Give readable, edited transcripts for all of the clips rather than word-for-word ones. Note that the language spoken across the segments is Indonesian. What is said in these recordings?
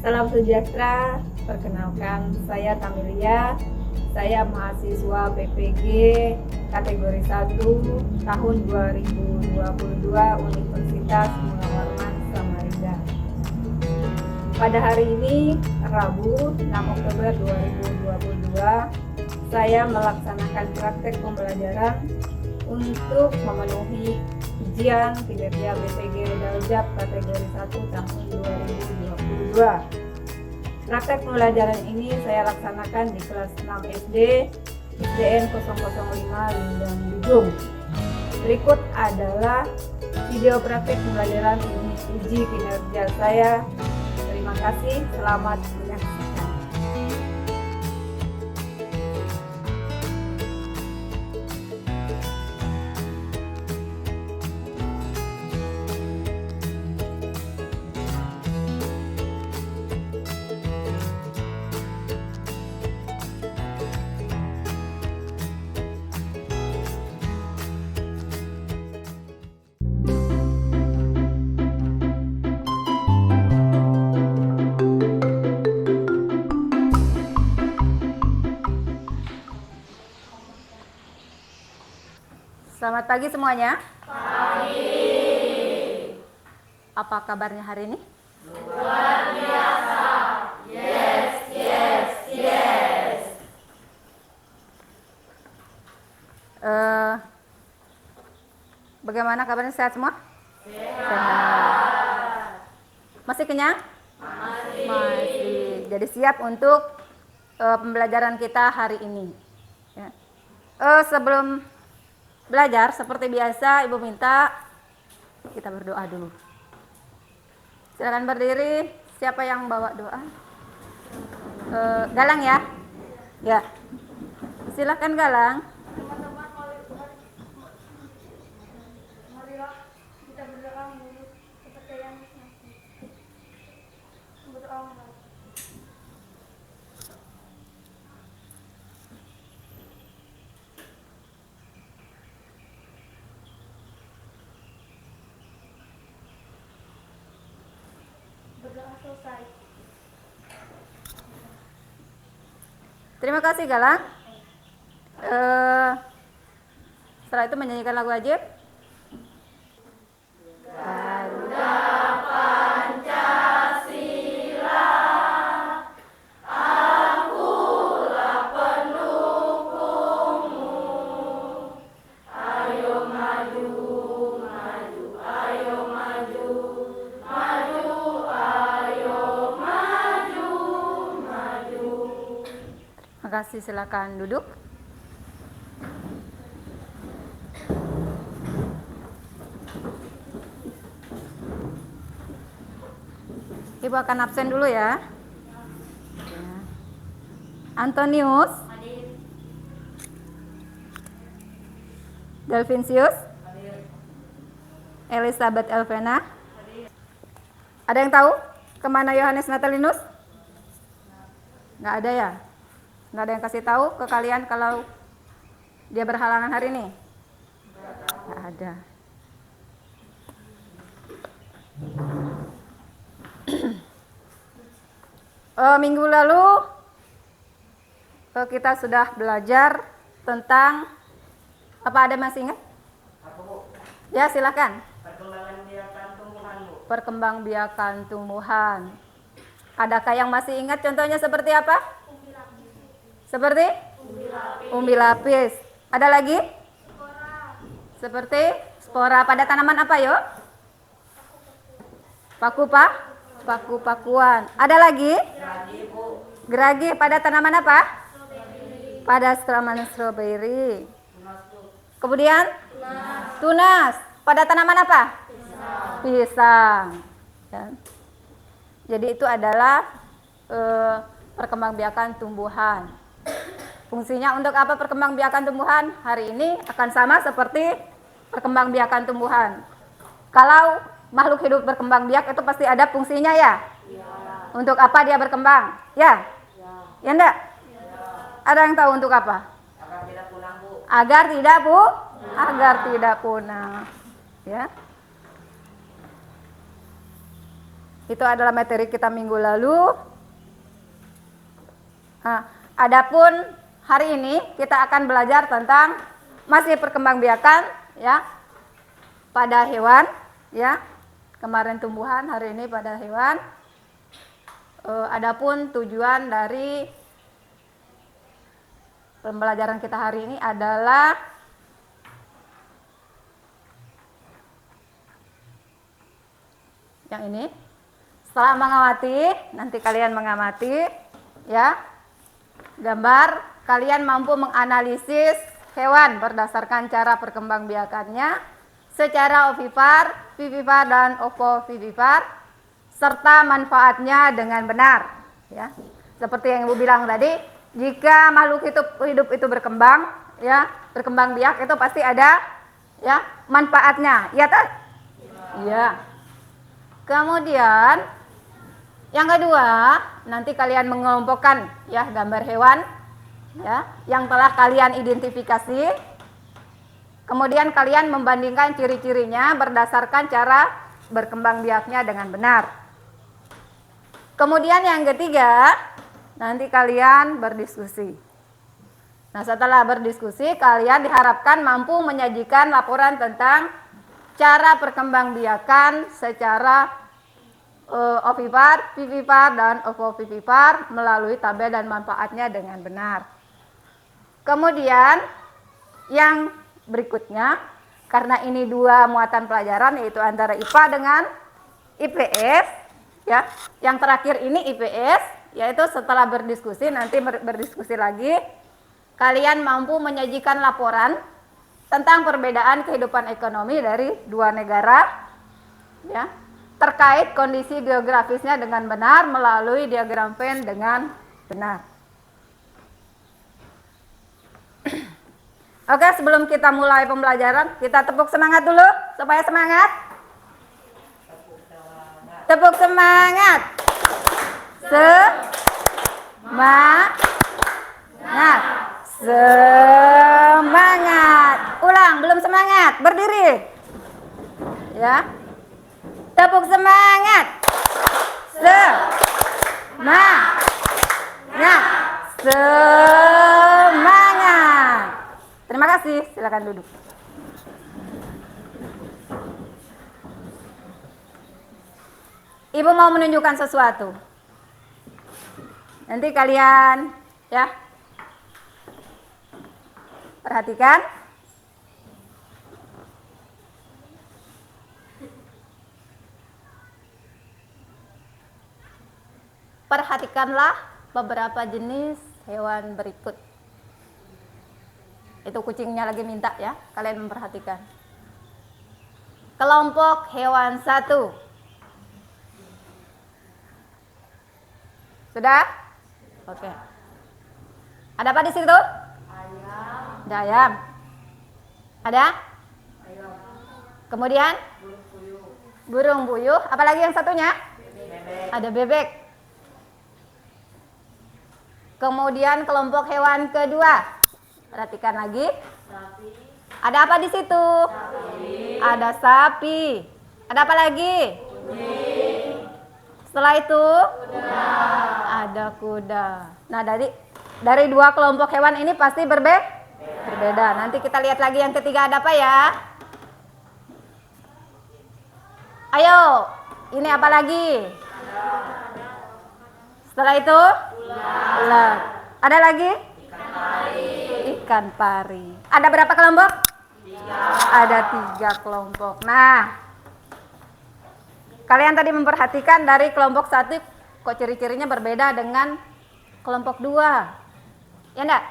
Salam sejahtera, perkenalkan saya Tamilia, saya mahasiswa PPG kategori 1 tahun 2022 Universitas Munawarman Samarinda. Pada hari ini, Rabu 6 Oktober 2022, saya melaksanakan praktek pembelajaran untuk memenuhi ujian kinerja BPG Daljab kategori 1 tahun 2022. Praktek pembelajaran ini saya laksanakan di kelas 6 SD, SDN 005 Lindang Dudung. Berikut adalah video praktek pembelajaran uji kinerja saya. Terima kasih, selamat menyaksikan. Selamat pagi semuanya. Pagi. Apa kabarnya hari ini? Luar biasa. Yes, yes, yes. Bagaimana kabarnya, sehat semua? Sehat. Masih kenyang? Masih. Jadi siap untuk pembelajaran kita hari ini. Ya. Sebelum belajar, seperti biasa, Ibu minta kita berdoa dulu. Silakan berdiri. Siapa yang bawa doa? Galang ya? Ya. Silakan Galang. Marilah kita berdoa menurut kepercayaan masing-masing. Berdoa. Berdoa selesai. Terima kasih Galang. Setelah itu menyanyikan lagu wajib. Garuda Pancasila, akulah pendukungmu. Ayo maju, maju, ayo maju, maju, ayo maju, maju. Terima kasih, silakan duduk. Ibu akan absen dulu ya. Antonius, Delvinsius, Elizabeth Elvena. Ada yang tahu kemana Yohanes Natalinus? Nggak ada ya? Nggak ada yang kasih tahu ke kalian kalau dia berhalangan hari ini? Nggak ada. Minggu lalu kita sudah belajar tentang apa, ada masih ingat? Ya, silakan. Perkembangbiakan tumbuhan. Adakah yang masih ingat contohnya seperti apa? Seperti? Umbi lapis. Ada lagi? Seperti spora pada tanaman apa, yo? Paku-pakuan. Ada lagi? Geragi pada tanaman apa? Pada tanaman stroberi. Kemudian? Tunas. Pada tanaman apa? Pisang. Ya. Jadi itu adalah perkembangbiakan tumbuhan. Fungsinya untuk apa perkembangbiakan tumbuhan? Hari ini akan sama seperti perkembangbiakan tumbuhan. Kalau makhluk hidup berkembang biak itu pasti ada fungsinya ya? Ya. Untuk apa dia berkembang? Ya? Ya enggak? Ya. Ada yang tahu untuk apa? Agar tidak punah, Bu. Agar tidak punah. Ya. Itu adalah materi kita minggu lalu. Nah, adapun hari ini kita akan belajar tentang masih perkembangbiakan ya pada hewan ya. Kemarin tumbuhan, hari ini pada hewan. Adapun tujuan dari pembelajaran kita hari ini adalah yang ini. Setelah mengamati, nanti kalian mengamati ya gambar, kalian mampu menganalisis hewan berdasarkan cara perkembangbiakannya secara ovipar, vivipar dan ovovivipar serta manfaatnya dengan benar ya. Seperti yang Ibu bilang tadi, jika makhluk hidup itu berkembang ya, berkembang biak itu pasti ada ya manfaatnya. Iya tak? Iya. Kemudian yang kedua, nanti kalian mengelompokkan ya gambar hewan ya yang telah kalian identifikasi. Kemudian kalian membandingkan ciri-cirinya berdasarkan cara berkembang biaknya dengan benar. Kemudian yang ketiga, nanti kalian berdiskusi. Nah, setelah berdiskusi, kalian diharapkan mampu menyajikan laporan tentang cara perkembangbiakan secara ovipar, vivipar, dan ovovivipar melalui tabel dan manfaatnya dengan benar. Kemudian yang berikutnya, karena ini dua muatan pelajaran yaitu antara IPA dengan IPS ya. Yang terakhir ini IPS, yaitu setelah berdiskusi nanti berdiskusi lagi, kalian mampu menyajikan laporan tentang perbedaan kehidupan ekonomi dari dua negara ya, terkait kondisi geografisnya dengan benar melalui diagram Venn dengan benar. Oke, sebelum kita mulai pembelajaran, kita tepuk semangat dulu supaya semangat. Tepuk semangat. Semangat. Semangat. Ulang, belum semangat. Berdiri. Ya. Tepuk semangat. Semangat. Semangat. Terima kasih. Silakan duduk. Ibu mau menunjukkan sesuatu. Nanti kalian ya perhatikan. Perhatikanlah beberapa jenis hewan berikut. Itu kucingnya lagi minta ya, kalian memperhatikan. Kelompok hewan 1. Sudah? Oke. Ada apa di situ? Ayam. Ada ayam. Ada? Ayam. Kemudian? Burung puyuh. Apalagi yang satunya? Bebek. Ada bebek. Kemudian kelompok hewan kedua. Perhatikan lagi. Sapi. Ada apa di situ? Sapi. Ada sapi. Ada apa lagi? Kucing. Setelah itu? Kuda. Ada kuda. Nah, dari dua kelompok hewan ini pasti berbeda. Nanti kita lihat lagi yang ketiga ada apa ya? Ayo, ini apa lagi? Setelah itu? Ular. Ada lagi? Ikan pari. Ada berapa kelompok? 3. Ada 3 kelompok. Nah, kalian tadi memperhatikan dari kelompok 1 kok ciri-cirinya berbeda dengan kelompok 2. Ya enggak?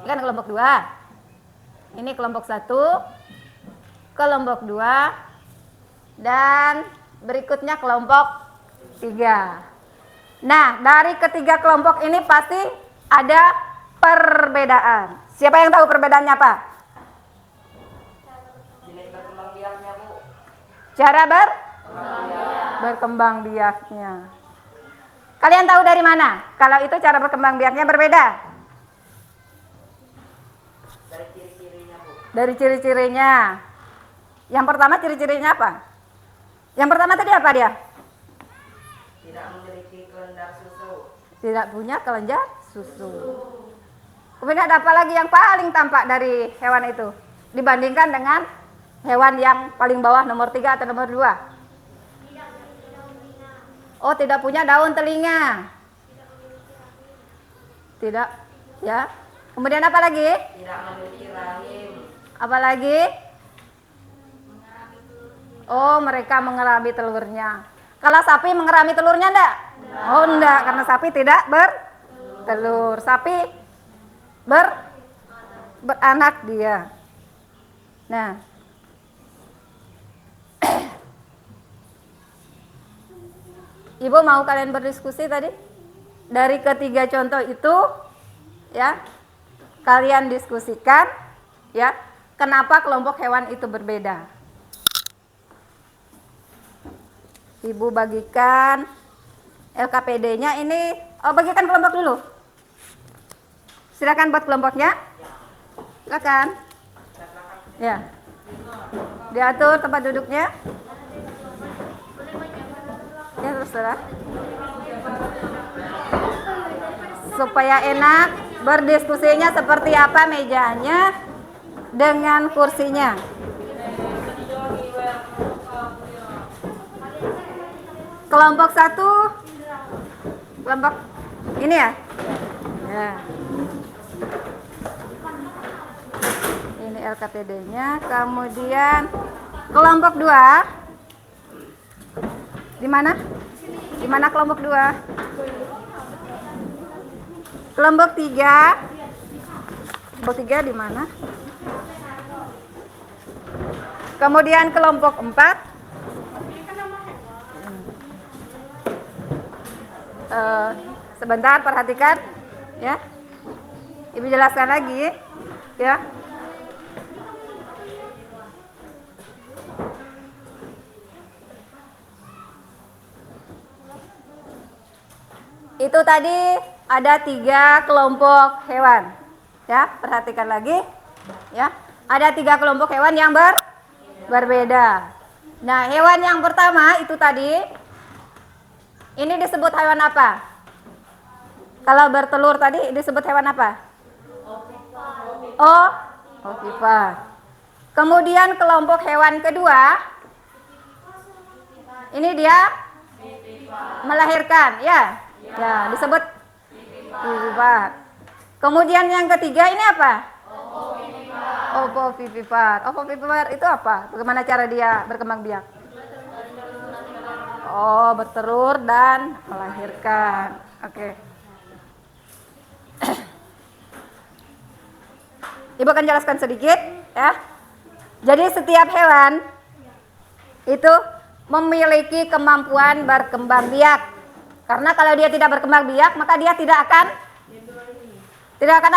Ini kan kelompok 2. Ini kelompok 1, kelompok 2, dan berikutnya kelompok 3. Nah, dari ketiga kelompok ini pasti ada perbedaan. Siapa yang tahu perbedaannya apa? Cara berkembang biaknya. Kalian tahu dari mana? Kalau itu cara berkembang biaknya berbeda. Dari ciri-cirinya, Bu. Dari ciri-cirinya. Yang pertama ciri-cirinya apa? Yang pertama tadi apa dia? kelenjar susu. Tidak punya kelenjar susu. Kemudian ada apa lagi yang paling tampak dari hewan itu dibandingkan dengan hewan yang paling bawah nomor 3 atau nomor 2? Oh, tidak punya daun telinga. Tidak, ya. Kemudian apa lagi? Tidak memiliki rahim. Apa lagi? Oh, mereka mengerami telurnya. Kalau sapi mengerami telurnya enggak? Oh, enggak, karena sapi tidak bertelur. Sapi beranak dia. Nah, Ibu mau kalian berdiskusi tadi? Dari ketiga contoh itu, ya, kalian diskusikan, ya, kenapa kelompok hewan itu berbeda. Ibu bagikan LKPD-nya ini, bagikan kelompok dulu. Silakan buat kelompoknya. Silakan. Ya. Diatur tempat duduknya. Ya, terserah. Supaya enak berdiskusinya seperti apa mejanya dengan kursinya. Kelompok 1, kelompok ini ya. Ya. Ini LKPD-nya. Kemudian kelompok 2. Di mana? Di mana kelompok 2? Kelompok 3. Kelompok 3 di mana? Kemudian kelompok 4. Sebentar, perhatikan, ya. Ibu jelaskan lagi, ya. Itu tadi ada 3 kelompok hewan, ya. Perhatikan lagi, ya. Ada 3 kelompok hewan yang berbeda. Nah, hewan yang pertama itu tadi, ini disebut hewan apa? Kalau bertelur tadi disebut hewan apa? Ovipar. Kemudian kelompok hewan kedua, ini dia melahirkan, ya. Ya, disebut vivipar. Kemudian yang ketiga ini apa? Ovovivipar. Ovovivipar itu apa? Bagaimana cara dia berkembang biak? Oh, bertelur dan melahirkan. Oke. Ibu akan jelaskan sedikit, ya. Jadi setiap hewan itu memiliki kemampuan berkembang biak. Karena kalau dia tidak berkembang biak, maka dia tidak akan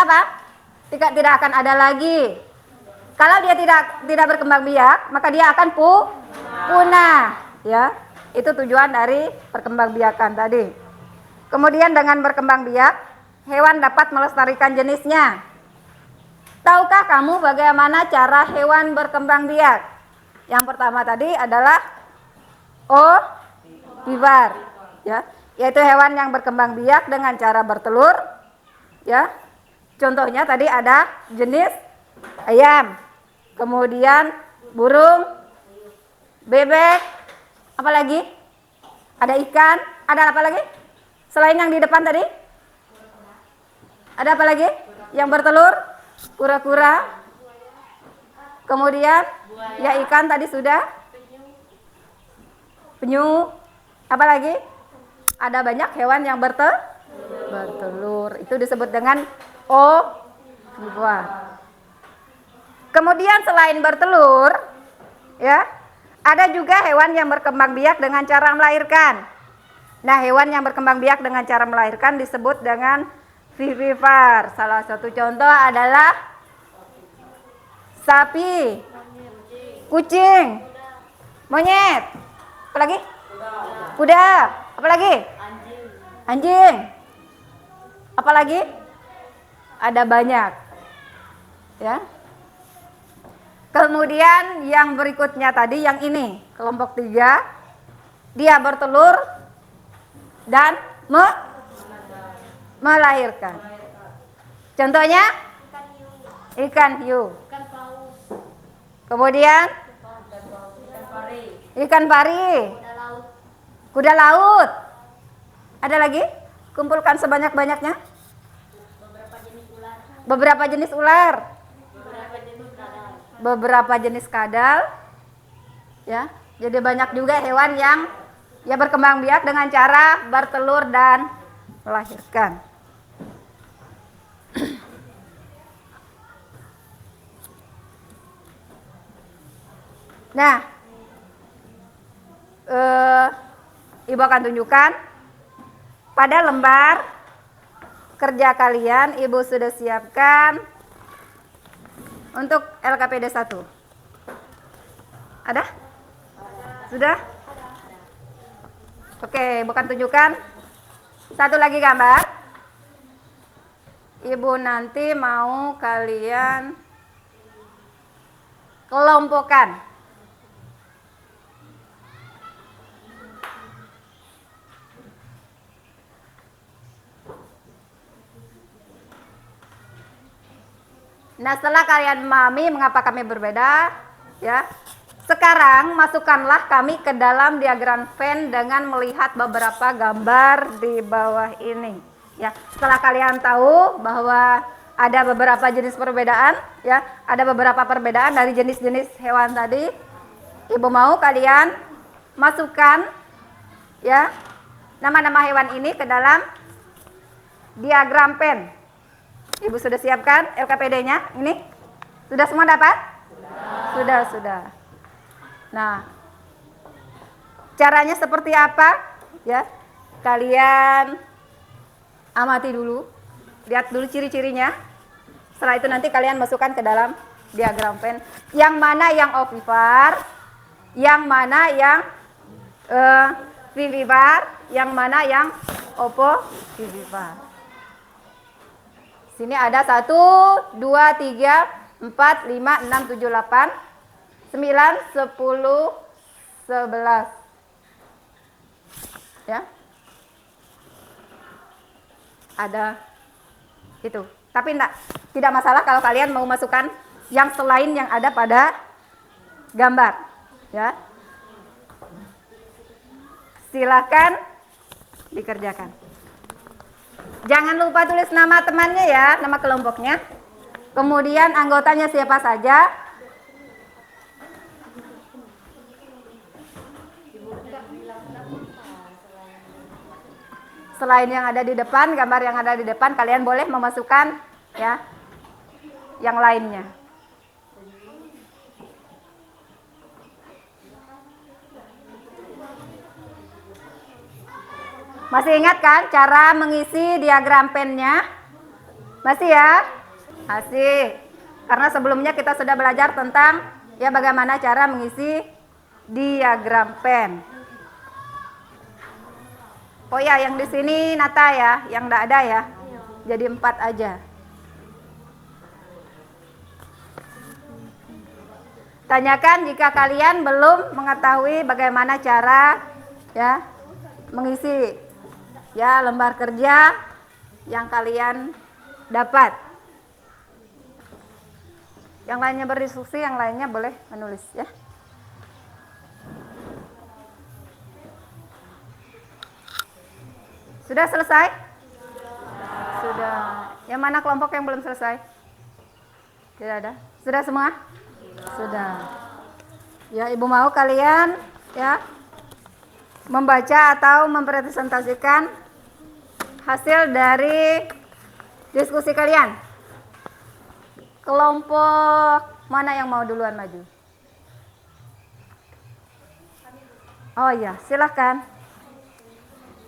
apa? Tidak akan ada lagi. Kalau dia tidak berkembang biak, maka dia akan punah, ya. Itu tujuan dari perkembangbiakan tadi. Kemudian dengan berkembang biak, hewan dapat melestarikan jenisnya. Tahukah kamu bagaimana cara hewan berkembang biak? Yang pertama tadi adalah ovipar, ya, yaitu hewan yang berkembang biak dengan cara bertelur, ya. Contohnya tadi ada jenis ayam, kemudian burung, bebek, apa lagi? Ada ikan, ada apa lagi? Selain yang di depan tadi? Ada apa lagi? Yang bertelur? Kura-kura. Kemudian ya ikan tadi sudah. Penyu. Apa lagi? Ada banyak hewan yang bertelur. Itu disebut dengan ovipar. Kemudian selain bertelur, ya, ada juga hewan yang berkembang biak dengan cara melahirkan. Nah, hewan yang berkembang biak dengan cara melahirkan disebut dengan vivipar. Salah satu contoh adalah sapi, kucing, monyet, apa lagi? Kuda, apa lagi? Anjing. Apa lagi? Ada banyak. Ya. Kemudian yang berikutnya tadi yang ini, kelompok 3, dia bertelur dan melahirkan. Contohnya ikan hiu. Ikan paus. Kemudian Ikan pari. ikan pari, Kuda laut. kuda laut. Ada lagi? Kumpulkan sebanyak-banyaknya. Beberapa jenis ular. Beberapa jenis ular, Beberapa jenis kadal. beberapa jenis kadal. Ya, jadi banyak juga hewan yang ya berkembang biak dengan cara bertelur dan melahirkan. Nah, Ibu akan tunjukkan pada lembar kerja kalian. Ibu sudah siapkan untuk LKPD 1. Ada? Sudah? Oke, Ibu akan tunjukkan satu lagi gambar. Ibu nanti mau kalian kelompokkan. Nah, setelah kalian memahami mengapa kami berbeda, ya. Sekarang masukkanlah kami ke dalam diagram Venn dengan melihat beberapa gambar di bawah ini. Ya, setelah kalian tahu bahwa ada beberapa jenis perbedaan, ya, ada beberapa perbedaan dari jenis-jenis hewan tadi. Ibu mau kalian masukkan, ya, nama-nama hewan ini ke dalam diagram Venn. Ibu sudah siapkan LKPD-nya? Ini? Sudah semua dapat? Sudah. Nah, caranya seperti apa? Ya, kalian amati dulu, lihat dulu ciri-cirinya. Setelah itu nanti kalian masukkan ke dalam diagram Venn. Yang mana yang ovipar, yang mana yang vivipar, yang mana yang opovivipar. Sini ada 1, 2, 3, 4, 5, 6, 7, 8, 9, 10, 11. Ya. Ada itu. Tapi tidak masalah kalau kalian mau masukkan yang selain yang ada pada gambar. Ya. Silakan dikerjakan. Jangan lupa tulis nama temannya ya, nama kelompoknya. Kemudian anggotanya siapa saja. Selain yang ada di depan, gambar yang ada di depan, kalian boleh memasukkan ya yang lainnya. Masih ingat kan cara mengisi diagram Venn-nya? Masih ya? Masih. Karena sebelumnya kita sudah belajar tentang ya bagaimana cara mengisi diagram Venn. Oh ya, yang di sini Nata ya, yang enggak ada ya. Jadi 4 aja. Tanyakan jika kalian belum mengetahui bagaimana cara ya mengisi ya lembar kerja yang kalian dapat. Yang lainnya berdiskusi, yang lainnya boleh menulis ya. Sudah selesai? Sudah. Yang mana kelompok yang belum selesai? Tidak ada. Sudah semua? Sudah. Ya, Ibu mau kalian ya membaca atau mempresentasikan hasil dari diskusi kalian. Kelompok mana yang mau duluan maju? Oh iya, silahkan.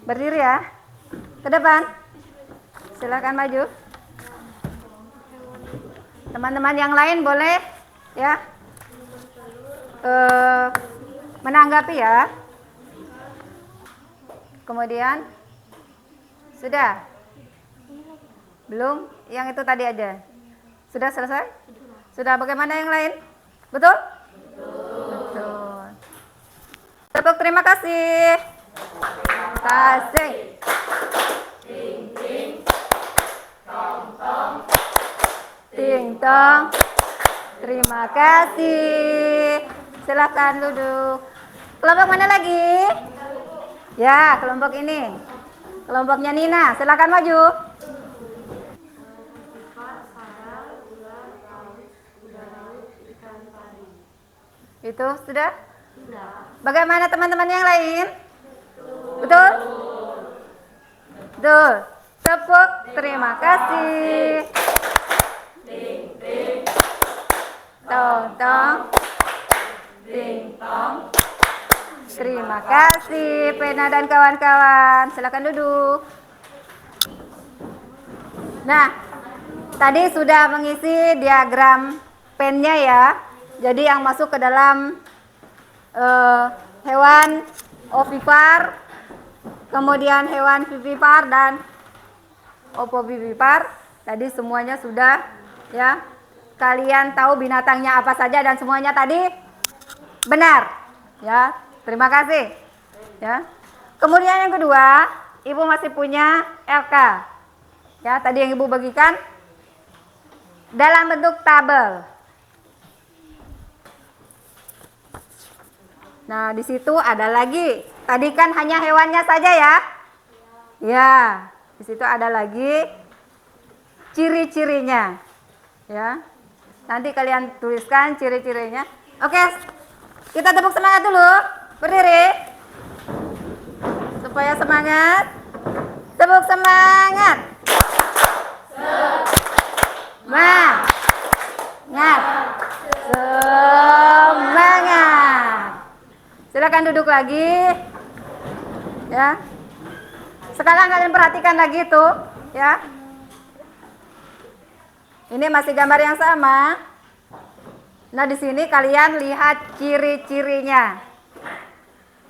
Berdiri ya. Ke depan. Silahkan maju. Teman-teman yang lain boleh ya menanggapi ya. Kemudian sudah? Belum? Yang itu tadi aja. Sudah selesai? Sudah. Bagaimana yang lain? Betul? Betul. Tepuk terima kasih. Kasih. tong. Terima kasih. Silakan duduk. Kelompok mana lagi? Ya, kelompok ini. Kelompoknya Nina. Silakan maju. Itu sudah? Bagaimana teman-teman yang lain? Betul? Betul. Tepuk terima kasih. Tong tong. Ding tong. Terima kasih Pena dan kawan-kawan. Silakan duduk. Nah, tadi sudah mengisi diagram pennya ya. Jadi yang masuk ke dalam hewan ovipar, kemudian hewan vivipar dan opovivipar. Tadi semuanya sudah ya. Kalian tahu binatangnya apa saja dan semuanya tadi benar. Ya, terima kasih. Ya. Kemudian yang kedua, Ibu masih punya LK. Ya, tadi yang Ibu bagikan dalam bentuk tabel. Nah, di situ ada lagi. Tadi kan hanya hewannya saja ya. Ya, di situ ada lagi ciri-cirinya. Ya. Nanti kalian tuliskan ciri-cirinya. Oke. Kita tepuk semangat dulu. Berdiri. Supaya semangat. Tepuk semangat. Semangat. Semangat. Silakan duduk lagi. Ya. Sekarang kalian perhatikan lagi tuh, ya. Ini masih gambar yang sama. Nah, di sini kalian lihat ciri-cirinya.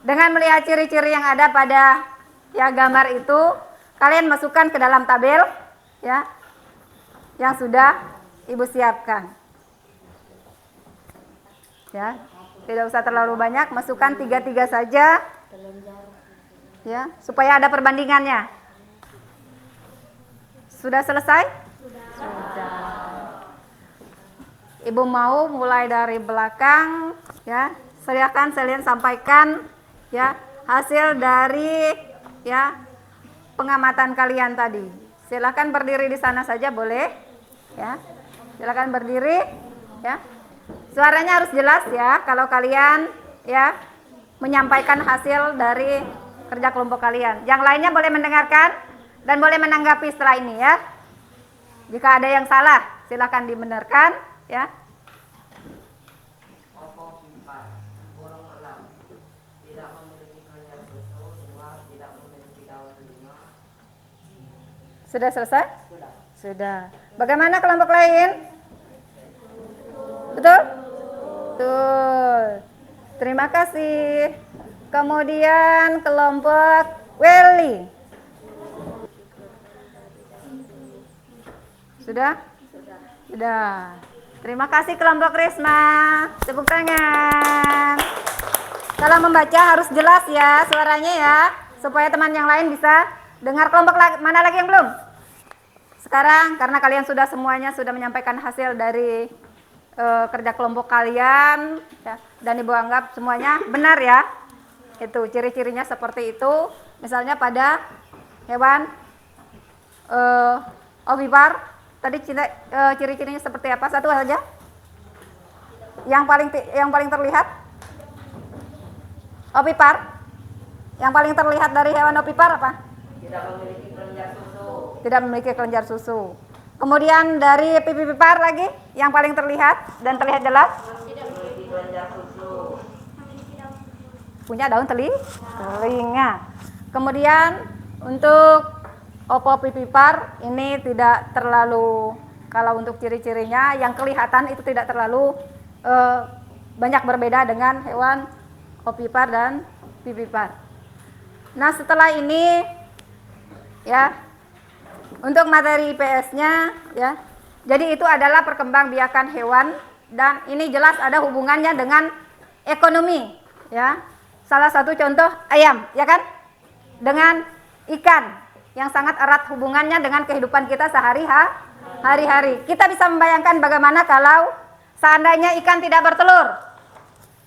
Dengan melihat ciri-ciri yang ada pada ya gambar itu, kalian masukkan ke dalam tabel ya yang sudah Ibu siapkan. Ya, tidak usah terlalu banyak, masukkan 3-3 saja. Ya, supaya ada perbandingannya. Sudah selesai? Sudah. Ibu mau mulai dari belakang ya. Silakan kalian sampaikan ya hasil dari ya pengamatan kalian tadi. Silakan berdiri di sana saja boleh ya. Silakan berdiri ya. Suaranya harus jelas ya kalau kalian ya menyampaikan hasil dari kerja kelompok kalian. Yang lainnya boleh mendengarkan dan boleh menanggapi setelah ini ya. Jika ada yang salah, silakan dibenarkan ya. Sudah selesai? Sudah. Bagaimana kelompok lain? Betul? Betul. Terima kasih. Kemudian kelompok Welly. Sudah? Sudah. Terima kasih kelompok Risma. Tepuk tangan. Kalau membaca harus jelas ya suaranya ya, supaya teman yang lain bisa dengar. Kelompok mana lagi yang belum? Sekarang karena kalian sudah semuanya sudah menyampaikan hasil dari kerja kelompok kalian ya, dan Ibu anggap semuanya benar ya. Itu ciri-cirinya seperti itu. Misalnya pada hewan ovipar tadi ciri-cirinya seperti apa? Satu saja. Yang paling terlihat ovipar. Yang paling terlihat dari hewan ovipar apa? Tidak memiliki kelenjar susu. Tidak memiliki kelenjar susu. Kemudian dari vivipar lagi yang paling terlihat dan terlihat jelas Tidak memiliki kelenjar susu. punya daun telinga. Kemudian untuk opovivipar ini tidak terlalu, kalau untuk ciri-cirinya yang kelihatan itu tidak terlalu banyak berbeda dengan hewan ovipar dan vivipar. Nah, setelah ini ya untuk materi IPS-nya ya. Jadi itu adalah perkembangbiakan hewan dan ini jelas ada hubungannya dengan ekonomi ya. Salah satu contoh ayam ya kan? Dengan ikan yang sangat erat hubungannya dengan kehidupan kita Hari-hari. Kita bisa membayangkan bagaimana kalau seandainya ikan tidak bertelur.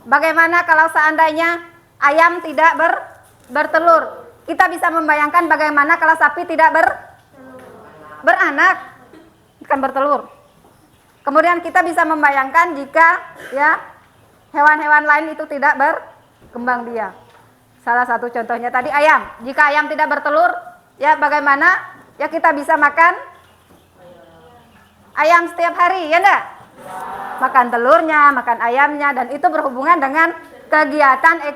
Bagaimana kalau seandainya ayam tidak bertelur. Kita bisa membayangkan bagaimana kalau sapi tidak beranak, ikan bertelur. Kemudian kita bisa membayangkan jika ya hewan-hewan lain itu tidak berkembang biak. Salah satu contohnya tadi ayam. Jika ayam tidak bertelur, ya bagaimana? Ya kita bisa makan ayam setiap hari, ya enggak? Makan telurnya, makan ayamnya, dan itu berhubungan dengan kegiatan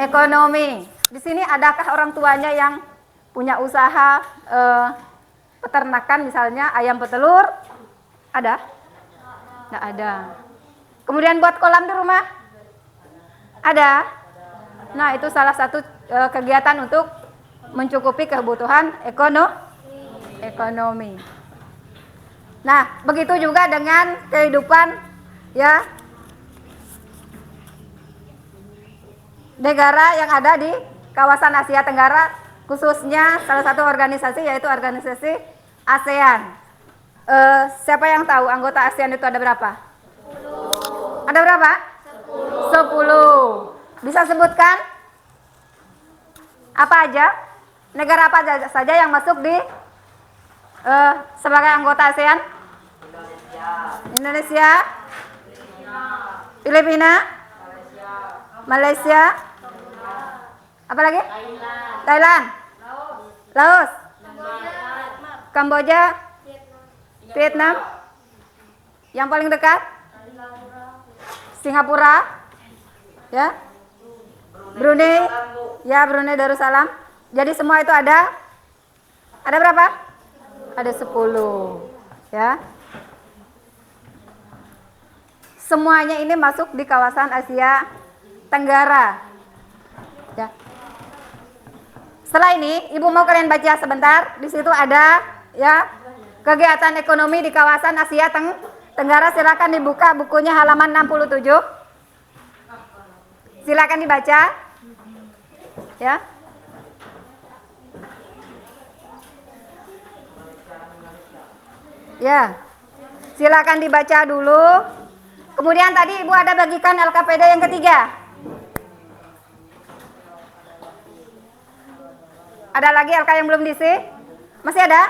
ekonomi. Di sini adakah orang tuanya yang punya usaha peternakan, misalnya ayam petelur? Ada? Nggak ada. Kemudian buat kolam di rumah? Ada? Nah, itu salah satu kegiatan untuk mencukupi kebutuhan ekonomi. Nah, begitu juga dengan kehidupan ya negara yang ada di kawasan Asia Tenggara, khususnya salah satu organisasi yaitu organisasi ASEAN. Siapa yang tahu anggota ASEAN itu ada berapa? 10. Ada berapa? 10. Bisa sebutkan apa aja? Negara apa saja yang masuk di sebagai anggota ASEAN? Indonesia, Filipina, Malaysia, apa lagi? Thailand, Laos, Kamboja, Vietnam, yang paling dekat Singapura, ya, Brunei, ya Brunei Darussalam. Jadi semua itu ada berapa? Ada 10, ya. Semuanya ini masuk di kawasan Asia Tenggara. Ya. Setelah ini, Ibu mau kalian baca sebentar. Di situ ada ya kegiatan ekonomi di kawasan Asia Tenggara. Silakan dibuka bukunya halaman 67. Silakan dibaca. Ya. Ya. Silakan dibaca dulu. Kemudian tadi Ibu ada bagikan LKPD yang ketiga. Ada lagi LK yang belum diisi? Masih ada?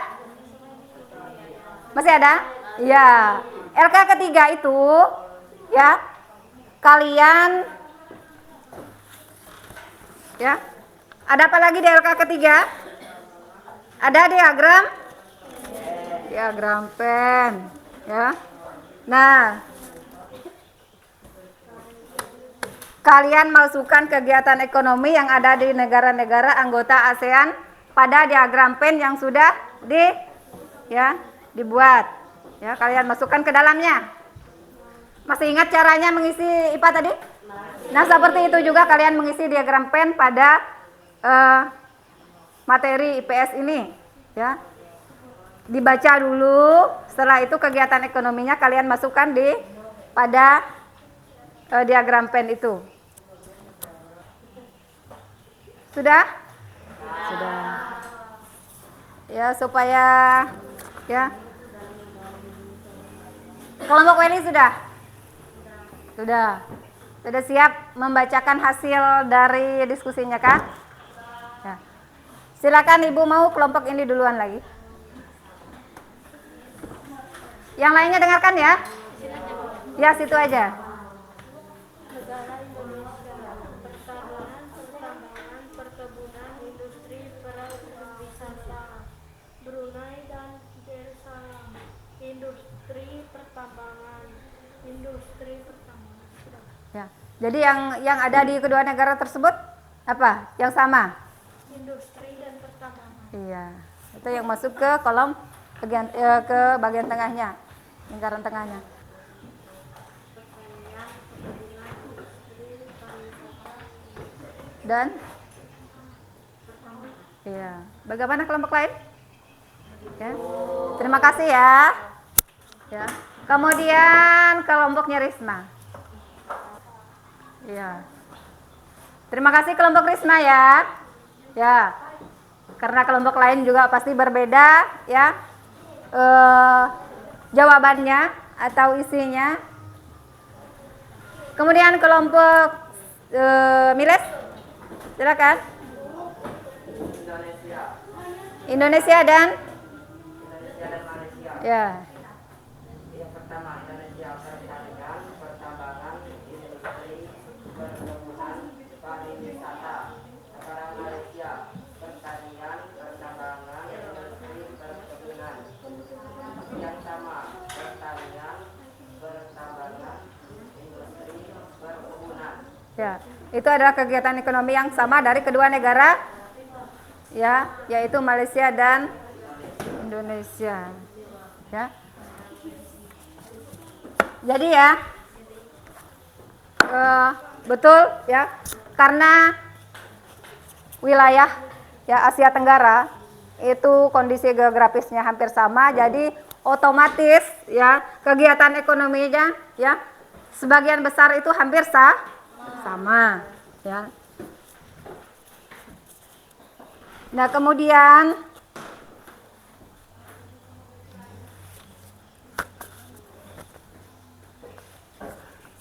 Masih ada? Iya. LK ketiga itu ya kalian ya. Ada apa lagi di LK ketiga? Ada diagram pen ya. Nah, kalian masukkan kegiatan ekonomi yang ada di negara-negara anggota ASEAN pada diagram pen yang sudah dibuat. Ya, kalian masukkan ke dalamnya. Masih ingat caranya mengisi IPA tadi? Nah, seperti itu juga kalian mengisi diagram pen pada materi IPS ini, ya. Dibaca dulu, setelah itu kegiatan ekonominya kalian masukkan pada diagram pen itu. Sudah? Sudah. Ya, supaya ya. Kelompok ini sudah? Sudah. Sudah siap membacakan hasil dari diskusinya, Kak? Ya. Silakan Ibu mau kelompok ini duluan lagi. Yang lainnya dengarkan ya. Ya, situ aja. Negara Indonesia, pertanian, pertambangan, perkebunan, industri, pariwisata. Brunei dan Darussalam, industri pertambangan. Ya. Jadi yang ada di kedua negara tersebut apa? Yang sama? Industri dan pertambangan. Iya. Itu yang masuk ke kolom ke bagian tengahnya, lingkaran tengahnya. Dan iya, bagaimana kelompok lain? Ya. Terima kasih ya. Ya. Kemudian kelompoknya Risma. Iya. Terima kasih kelompok Risma ya. Ya. Karena kelompok lain juga pasti berbeda ya. jawabannya atau isinya. Kemudian kelompok Miles, silakan. Indonesia dan Malaysia. ya. Yang pertama, Indonesia pertanian, pertambangan, industri, perkebunan, pariwisata. Sekarang Malaysia pertanian, pertambangan, industri, perkebunan. Yang sama, pertanian, pertambangan, industri, perkebunan. Ya, itu adalah kegiatan ekonomi yang sama dari kedua negara, ya, yaitu Malaysia dan Indonesia. Ya. Jadi ya, betul ya, karena wilayah ya Asia Tenggara itu kondisi geografisnya hampir sama, jadi otomatis ya kegiatan ekonominya ya sebagian besar itu hampir sama ya. Nah, kemudian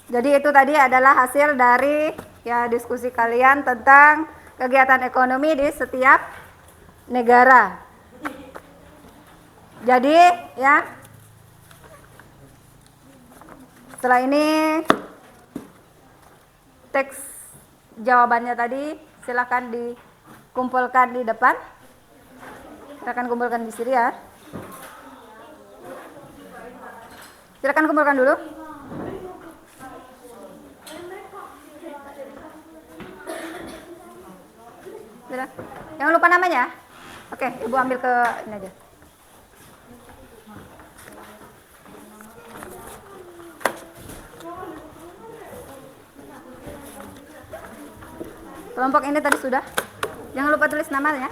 jadi itu tadi adalah hasil dari ya diskusi kalian tentang kegiatan ekonomi di setiap negara. Jadi ya setelah ini teks jawabannya tadi silakan dikumpulkan di depan. Silakan kumpulkan di sini ya. Silakan kumpulkan dulu. Sudah. Jangan lupa namanya. Oke, Ibu ambil ke ini aja. Kelompok ini tadi sudah. Jangan lupa tulis namanya.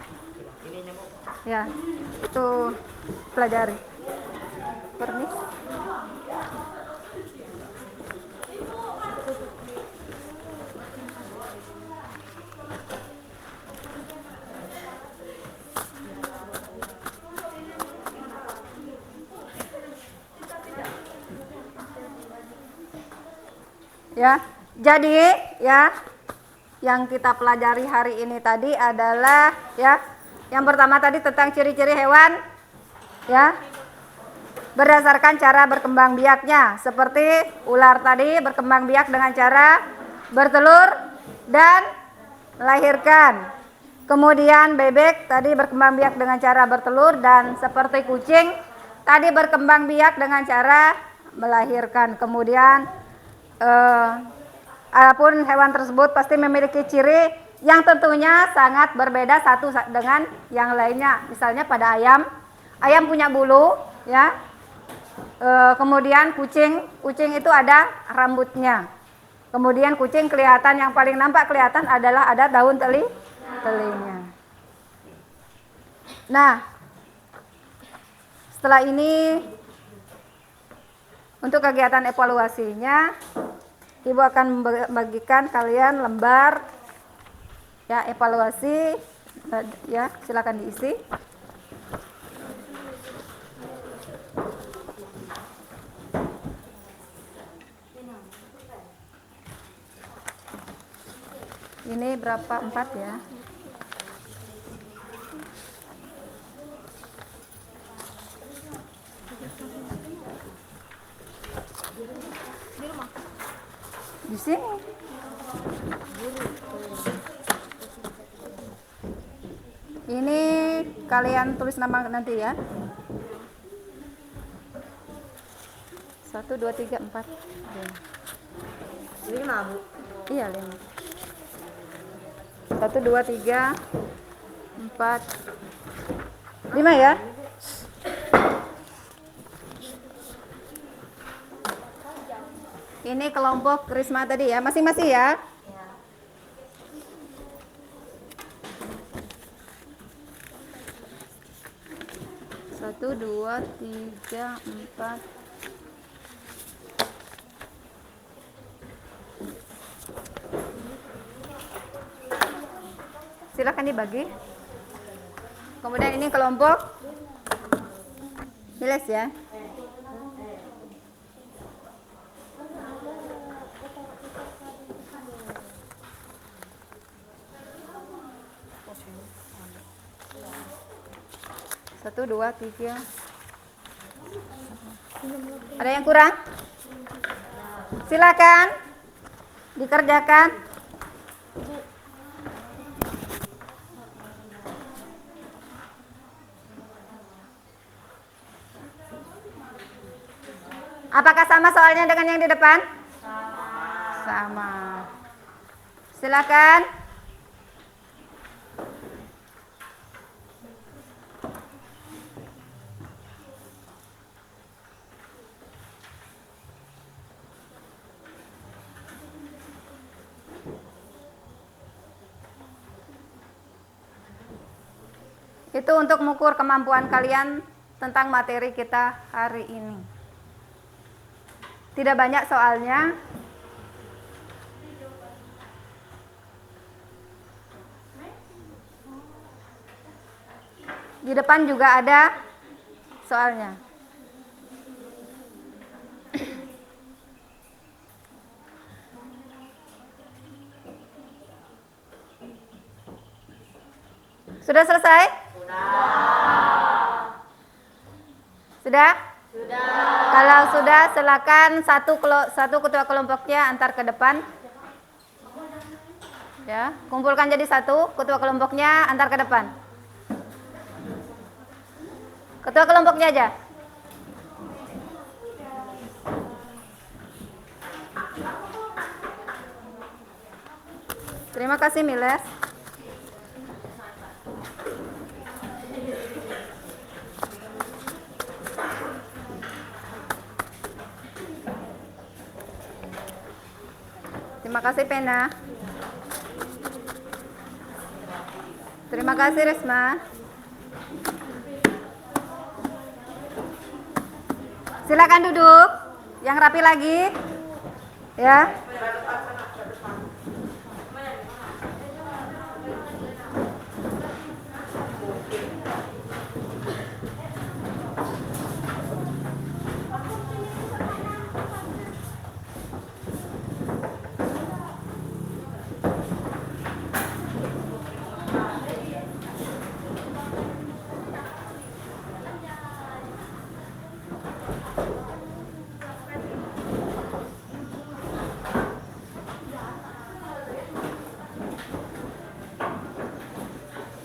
Ya, itu pelajari. Permis. Ya, jadi ya yang kita pelajari hari ini tadi adalah ya yang pertama tadi tentang ciri-ciri hewan ya berdasarkan cara berkembang biaknya, seperti ular tadi berkembang biak dengan cara bertelur dan melahirkan. Kemudian bebek tadi berkembang biak dengan cara bertelur, dan seperti kucing tadi berkembang biak dengan cara melahirkan. Kemudian adapun hewan tersebut pasti memiliki ciri yang tentunya sangat berbeda satu dengan yang lainnya. Misalnya pada ayam punya bulu, ya. Kemudian kucing itu ada rambutnya. Kemudian kucing kelihatan yang paling nampak kelihatan adalah ada daun telinya. Nah, setelah ini untuk kegiatan evaluasinya, Ibu akan membagikan kalian lembar ya evaluasi ya, silakan diisi. Ini berapa? 4 ya. Di sini. Ini kalian tulis nama nanti ya. 1, 2, 3, 4. 5, Bu. Iya, 5. 1, 2, 3, 4, 5 ya. Ini kelompok Risma tadi ya, masing-masing ya. Satu, 2, 3, 4. Silakan dibagi. Kemudian ini kelompok Jelas ya? Satu, dua, tiga. Ada yang kurang? Silakan dikerjakan. Apakah sama soalnya dengan yang di depan? Sama. Silakan. Itu untuk mengukur kemampuan kalian tentang materi kita hari ini. Tidak banyak soalnya. Di depan juga ada soalnya. Sudah selesai? Sudah? Sudah. Kalau sudah, silakan satu ketua kelompoknya antar ke depan. Ya, kumpulkan jadi satu, ketua kelompoknya antar ke depan. Ketua kelompoknya aja. Terima kasih Miles. Terima kasih Pena. Terima kasih Risma. Silakan duduk. Yang rapi lagi. Ya.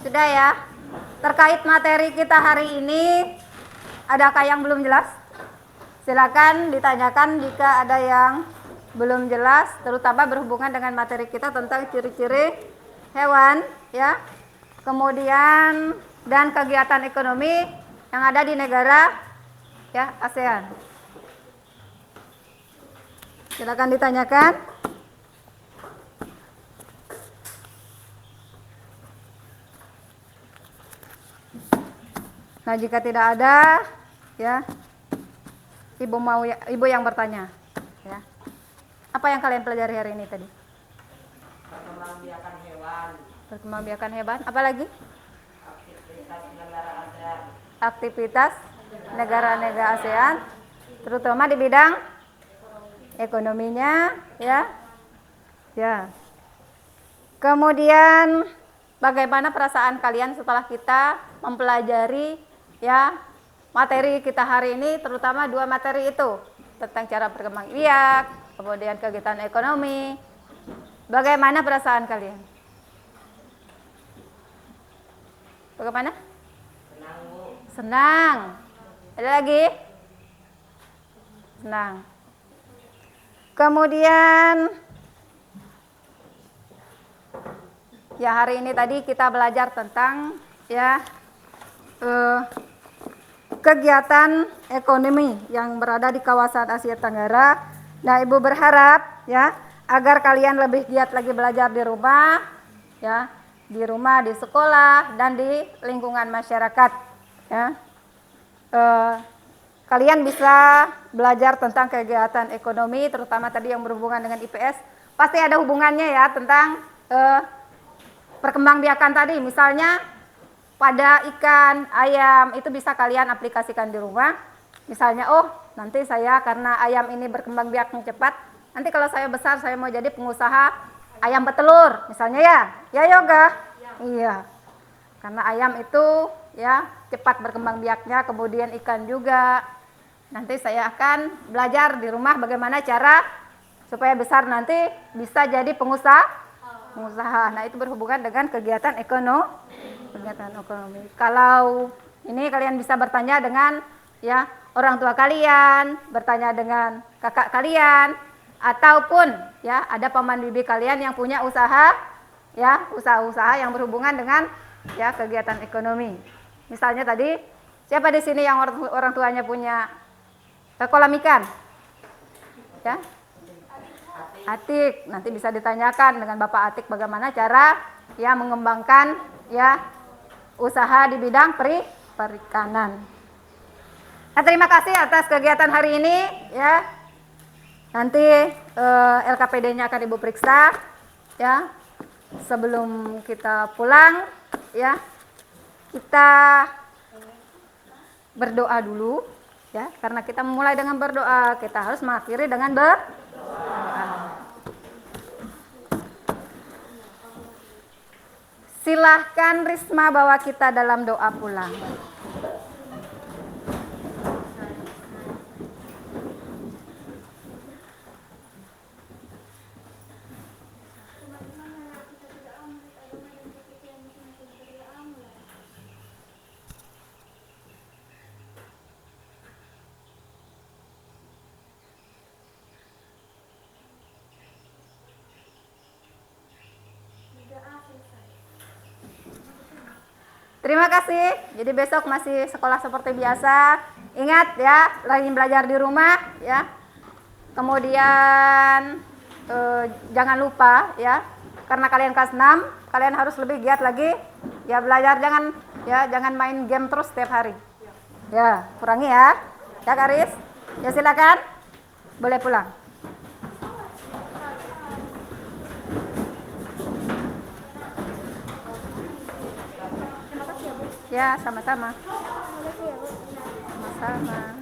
Sudah ya. Terkait materi kita hari ini, adakah yang belum jelas? Silakan ditanyakan jika ada yang belum jelas, terutama berhubungan dengan materi kita tentang ciri-ciri hewan, ya. Kemudian dan kegiatan ekonomi yang ada di negara, ya, ASEAN. Silakan ditanyakan. Nah, jika tidak ada, ya, ibu yang bertanya, ya. Apa yang kalian pelajari hari ini tadi? Perkembangbiakan hewan. Perkembangbiakan hewan. Apa lagi? Aktivitas negara ASEAN. Aktivitas negara-negara ASEAN, terutama di bidang ekonominya, ya. Ya. Kemudian bagaimana perasaan kalian setelah kita mempelajari, ya, materi kita hari ini, terutama dua materi itu, tentang cara berkembang biak, kemudian kegiatan ekonomi. Bagaimana perasaan kalian? Bagaimana? Senang, Bu. Senang. Ada lagi? Senang. Kemudian ya, hari ini tadi kita belajar tentang, ya, kegiatan ekonomi yang berada di kawasan Asia Tenggara. Nah, Ibu berharap, ya, agar kalian lebih giat lagi belajar di rumah, ya, di rumah, di sekolah, dan di lingkungan masyarakat, ya. Kalian bisa belajar tentang kegiatan ekonomi, terutama tadi yang berhubungan dengan IPS. Pasti ada hubungannya, ya, tentang perkembangbiakan tadi. Misalnya pada ikan, ayam itu bisa kalian aplikasikan di rumah. Misalnya, oh nanti saya karena ayam ini berkembang biaknya cepat, nanti kalau saya besar saya mau jadi pengusaha ayam petelur, misalnya ya yoga, iya. Karena ayam itu ya cepat berkembang biaknya, kemudian ikan juga. Nanti saya akan belajar di rumah bagaimana cara supaya besar nanti bisa jadi pengusaha. Nah itu berhubungan dengan kegiatan ekonomi. Kalau ini kalian bisa bertanya dengan ya orang tua kalian, bertanya dengan kakak kalian, ataupun ya ada paman bibi kalian yang punya usaha, ya usaha-usaha yang berhubungan dengan ya kegiatan ekonomi. Misalnya tadi siapa di sini yang orang tuanya punya kolam ikan? Ya, Atik. Nanti bisa ditanyakan dengan Bapak Atik bagaimana cara ya mengembangkan ya usaha di bidang perikanan. Nah, terima kasih atas kegiatan hari ini ya. Nanti LKPD-nya akan Ibu periksa ya. Sebelum kita pulang ya, kita berdoa dulu ya. Karena kita memulai dengan berdoa, kita harus mengakhiri dengan berdoa. Silahkan Risma bawa kita dalam doa pulang. Terima kasih. Jadi besok masih sekolah seperti biasa. Ingat ya, lagi belajar di rumah ya. Kemudian jangan lupa ya, karena kalian kelas 6, kalian harus lebih giat lagi ya belajar, jangan main game terus setiap hari. Ya, kurangi ya. Ya Karis. Ya silakan. Boleh pulang. Ya, sama-sama. Sama-sama.